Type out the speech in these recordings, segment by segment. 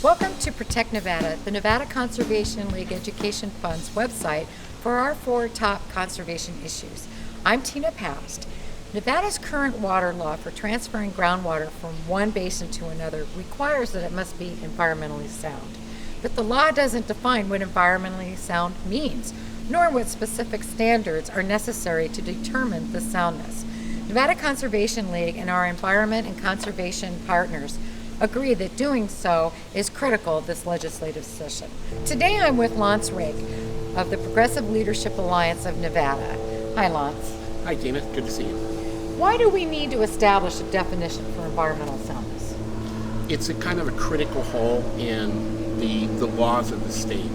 Welcome to Protect Nevada, the Nevada Conservation League Education Fund's website for our 4 top conservation issues. I'm Tina Past. Nevada's current water law for transferring groundwater from one basin to another requires that it must be environmentally sound. But the law doesn't define what environmentally sound means, nor what specific standards are necessary to determine the soundness. Nevada Conservation League and our environment and conservation partners agree that doing so is critical of this legislative session. Today I'm with Lance Rake of the Progressive Leadership Alliance of Nevada. Hi, Lance. Hi, Tina. Good to see you. Why do we need to establish a definition for environmental soundness? It's a kind of a critical hole in the laws of the state.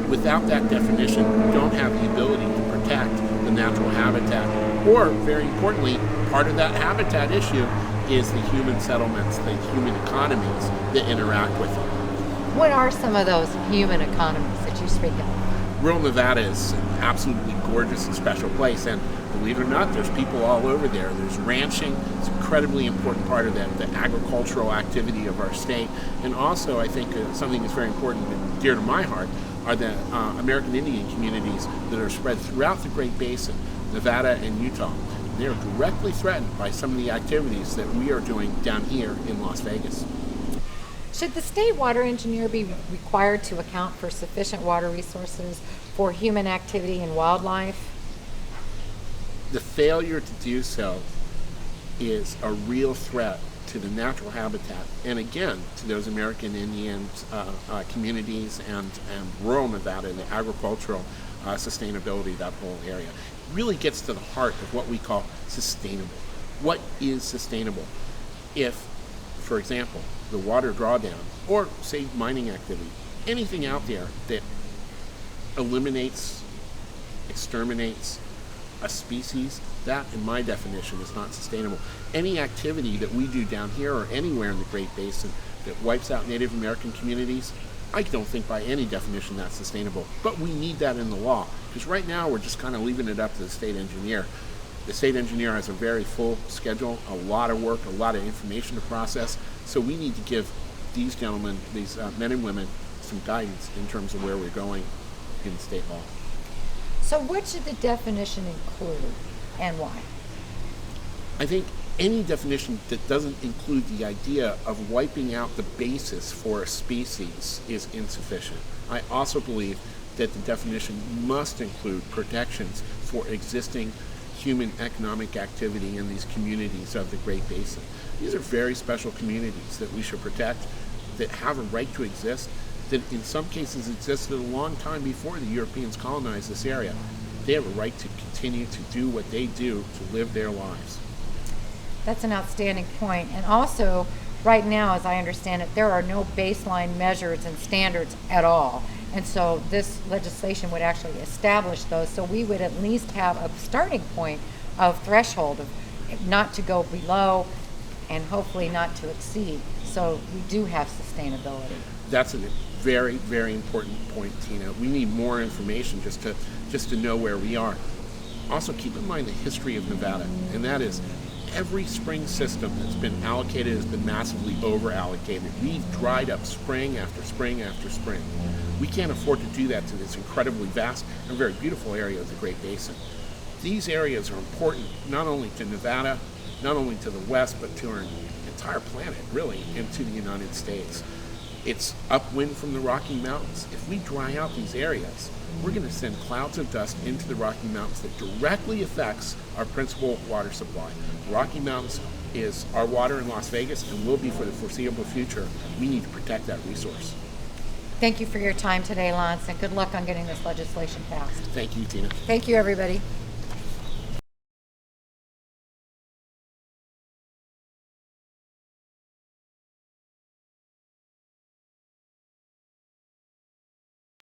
Without that definition, we don't have the ability to protect the natural habitat. Or, very importantly, part of that habitat issue is the human settlements, the human economies that interact with them. What are some of those human economies that you speak of? Rural Nevada is an absolutely gorgeous and special place, and believe it or not, there's people all over there. There's ranching. It's an incredibly important part of the agricultural activity of our state. And also, I think something that's very important and dear to my heart are the American Indian communities that are spread throughout the Great Basin, Nevada and Utah. They are directly threatened by some of the activities that we are doing down here in Las Vegas. Should the state water engineer be required to account for sufficient water resources for human activity and wildlife? The failure to do so is a real threat to the natural habitat, and again, to those American Indian communities and rural Nevada, the agricultural sustainability of that whole area. It really gets to the heart of what we call sustainable. What is sustainable? If, for example, the water drawdown, or say mining activity, anything out there that eliminates, exterminates a species, that in my definition is not sustainable. Any activity that we do down here or anywhere in the Great Basin that wipes out Native American communities, I don't think by any definition that's sustainable. But we need that in the law, because right now we're just kind of leaving it up to the state engineer. The state engineer has a very full schedule, a lot of work, a lot of information to process, so we need to give these gentlemen, these men and women, some guidance in terms of where we're going in state law. So what should the definition include and why? I think any definition that doesn't include the idea of wiping out the basis for a species is insufficient. I also believe that the definition must include protections for existing human economic activity in these communities of the Great Basin. These are very special communities that we should protect, that have a right to exist, that in some cases existed a long time before the Europeans colonized this area. They have a right to continue to do what they do to live their lives. That's an outstanding point. And also, right now, as I understand it, there are no baseline measures and standards at all. And so this legislation would actually establish those. So we would at least have a starting point of threshold of not to go below and hopefully not to exceed. So we do have sustainability. That's a very, very important point, Tina. We need more information just to know where we are. Also, keep in mind the history of Nevada, and that is every spring system that's been allocated has been massively over-allocated. We've dried up spring after spring after spring. We can't afford to do that to this incredibly vast and very beautiful area of the Great Basin. These areas are important not only to Nevada, not only to the west, but to our entire planet, really, and to the United States. It's upwind from the Rocky Mountains. If we dry out these areas, we're going to send clouds of dust into the Rocky Mountains that directly affects our principal water supply. The Rocky Mountains is our water in Las Vegas and will be for the foreseeable future. We need to protect that resource. Thank you for your time today, Lance, and good luck on getting this legislation passed. Thank you, Tina. Thank you, everybody.